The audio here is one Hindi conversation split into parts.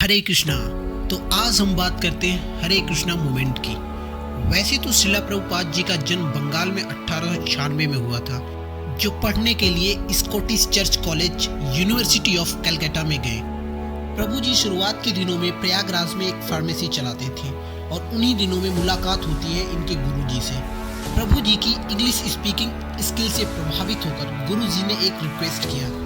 हरे कृष्णा। तो आज हम बात करते हैं हरे कृष्णा मूवमेंट की। वैसे तो श्रीला प्रभुपाद जी का जन्म बंगाल में 1896 में हुआ था, जो पढ़ने के लिए Scottish church college university of Calcutta में गए। प्रभु जी शुरुआत के दिनों में प्रयागराज में एक फार्मेसी चलाते थे और उन्हीं दिनों में मुलाकात होती है इनके गुरुजी से। प्रभु जी की इंग्लिश स्पीकिंग स्किल से प्रभावित होकर गुरु जी ने एक रिक्वेस्ट किया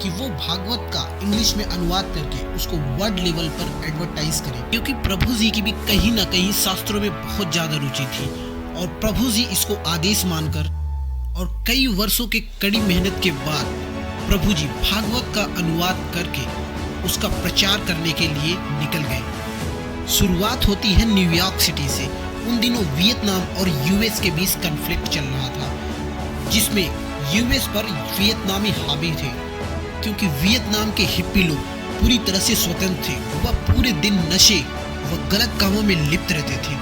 कि वो भागवत का इंग्लिश में अनुवाद करके उसको वर्ल्ड लेवल पर एडवर्टाइज करें, क्योंकि प्रभु जी की भी कहीं ना कहीं शास्त्रों में बहुत ज्यादा रुचि थी। और प्रभु जी इसको आदेश मानकर और कई वर्षों के कड़ी मेहनत के बाद प्रभु जी भागवत का अनुवाद करके उसका प्रचार करने के लिए निकल गए। शुरुआत होती है न्यूयॉर्क सिटी से। उन दिनों वियतनाम और यूएस के बीच कॉन्फ्लिक्ट चल रहा था, जिसमें यूएस पर वियतनामी हावी थे, क्योंकि वियतनाम के हिप्पी लोग पूरी तरह से स्वतंत्र थे। वह पूरे दिन नशे व गलत कामों में लिप्त रहते थे।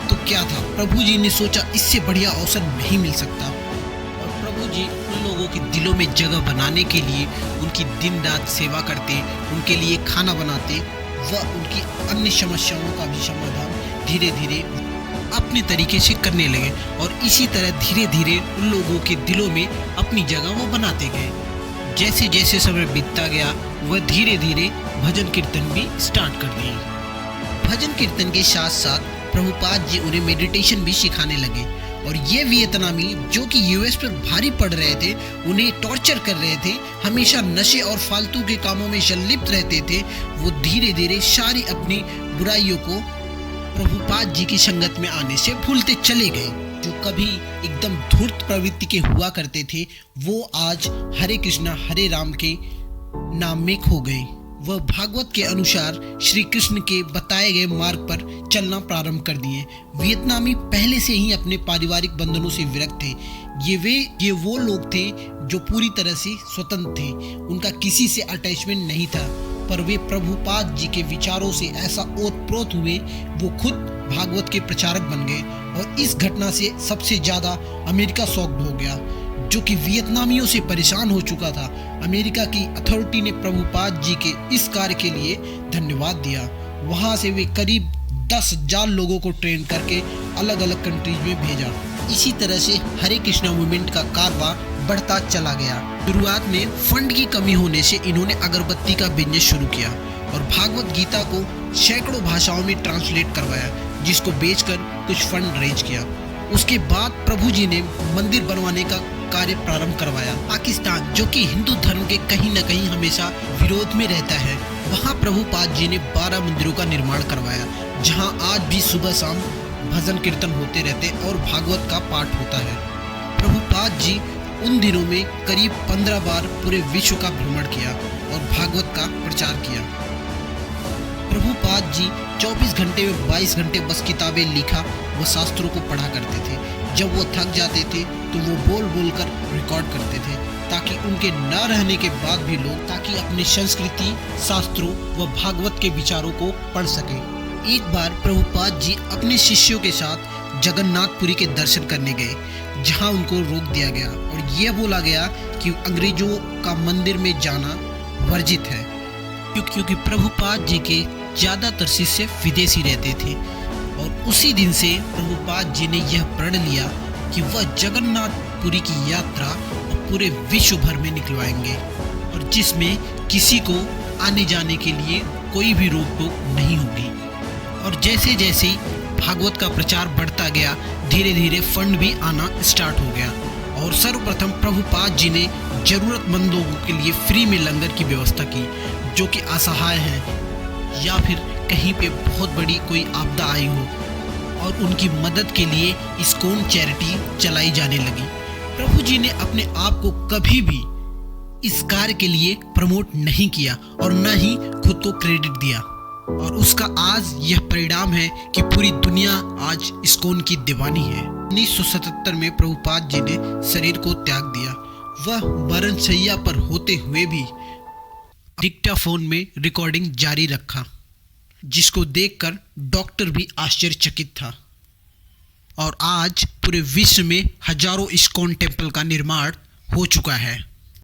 तो क्या था, प्रभु जी ने सोचा इससे बढ़िया अवसर नहीं मिल सकता, और प्रभु जी उन लोगों के दिलों में जगह बनाने के लिए उनकी दिन रात सेवा करते, उनके लिए खाना बनाते व उनकी अन्य समस्याओं का भी समाधान धीरे धीरे अपने तरीके से करने लगे। और इसी तरह धीरे धीरे उन लोगों के दिलों में अपनी जगह वो बनाते गए। जैसे जैसे समय बीतता गया, वह धीरे धीरे भजन कीर्तन भी स्टार्ट कर दिए। भजन कीर्तन के साथ साथ प्रभुपाद जी उन्हें मेडिटेशन भी सिखाने लगे। और ये वियतनामी जो कि यूएस पर भारी पड़ रहे थे, उन्हें टॉर्चर कर रहे थे, हमेशा नशे और फालतू के कामों में संलिप्त रहते थे, वो धीरे धीरे सारी अपनी बुराइयों को प्रभुपाद जी की संगत में आने से भूलते चले गए। जो कभी एकदम धूर्त प्रवृत्ति के हुआ करते थे, वो आज हरे कृष्णा हरे राम के नाम में खो गए। वह भागवत के अनुसार श्री कृष्ण के बताए गए मार्ग पर चलना प्रारंभ कर दिए। वियतनामी पहले से ही अपने पारिवारिक बंधनों से विरक्त थे। ये वो लोग थे जो पूरी तरह से स्वतंत्र थे, उनका किसी से अटैचमेंट नहीं था। पर वे प्रभुपाद जी के विचारों से ऐसा ओतप्रोत हुए, वो खुद भागवत के प्रचारक बन गए। और इस घटना से सबसे ज्यादा अमेरिका शॉक्ड हो गया, जो कि वियतनामियों से परेशान हो चुका था। अमेरिका की अथॉरिटी ने प्रभुपाद जी के इस कार्य के लिए धन्यवाद दिया। वहां से वे करीब 10,000 लोगों को ट्रेन करके अलग अलग कंट्रीज में भेजा। इसी तरह से हरे कृष्णा मूवमेंट का कारवां बढ़ता चला गया। शुरुआत में फंड की कमी होने से इन्होंने अगरबत्ती का बिजनेस शुरू किया और भागवत गीता को सैकड़ों भाषाओं में ट्रांसलेट करवाया, जिसको बेचकर कुछ फंड रेज किया। उसके बाद प्रभु जी ने मंदिर बनवाने का कार्य प्रारंभ करवाया। पाकिस्तान, जो कि हिंदू धर्म के कहीं न कहीं हमेशा विरोध में रहता है, वहाँ प्रभुपाद जी ने 12 मंदिरों का निर्माण करवाया, जहाँ आज भी सुबह शाम भजन कीर्तन होते रहते और भागवत का पाठ होता है। प्रभुपाद जी उन दिनों में करीब 15 बार पूरे विश्व का भ्रमण किया और भागवत का प्रचार किया। प्रभुपाद जी 24 घंटे में 22 घंटे बस किताबें लिखा व शास्त्रों को पढ़ा करते थे। जब वो थक जाते थे तो वो बोल बोल कर रिकॉर्ड करते थे, ताकि उनके न रहने के बाद भी लोग ताकि अपनी संस्कृति, शास्त्रों व भागवत के विचारों को पढ़ सकें। एक बार प्रभुपाद जी अपने शिष्यों के साथ जगन्नाथपुरी के दर्शन करने गए, जहां उनको रोक दिया गया और यह बोला गया कि अंग्रेजों का मंदिर में जाना वर्जित है, क्योंकि प्रभुपाद जी के ज्यादातर शिष्य विदेशी रहते थे। और उसी दिन से प्रभुपाद जी ने यह प्रण लिया कि वह जगन्नाथपुरी की यात्रा पूरे विश्व भर में निकलवाएंगे, और जिसमें किसी को आने जाने के लिए कोई भी रोक टोक नहीं होगी। और जैसे जैसे भागवत का प्रचार बढ़ता गया, धीरे धीरे फंड भी आना स्टार्ट हो गया। और सर्वप्रथम प्रभुपाद जी ने जरूरतमंद लोगों के लिए फ्री में लंगर की व्यवस्था की, जो कि असहाय हैं या फिर कहीं पे बहुत बड़ी कोई आपदा आई हो, और उनकी मदद के लिए इस्कॉन चैरिटी चलाई जाने लगी। प्रभु जी ने अपने आप को कभी भी इस कार्य के लिए प्रमोट नहीं किया और न ही खुद को क्रेडिट दिया, और उसका आज यह परिणाम है कि पूरी दुनिया आज इस्कॉन की दीवानी है। 1977 में प्रभुपाद जी ने शरीर को त्याग दिया। वह मरणशैया पर होते हुए भी डिक्टाफोन में रिकॉर्डिंग जारी रखा, जिसको देखकर डॉक्टर भी आश्चर्यचकित था। और आज पूरे विश्व में हजारों इस्कॉन टेम्पल का निर्माण हो चुका है।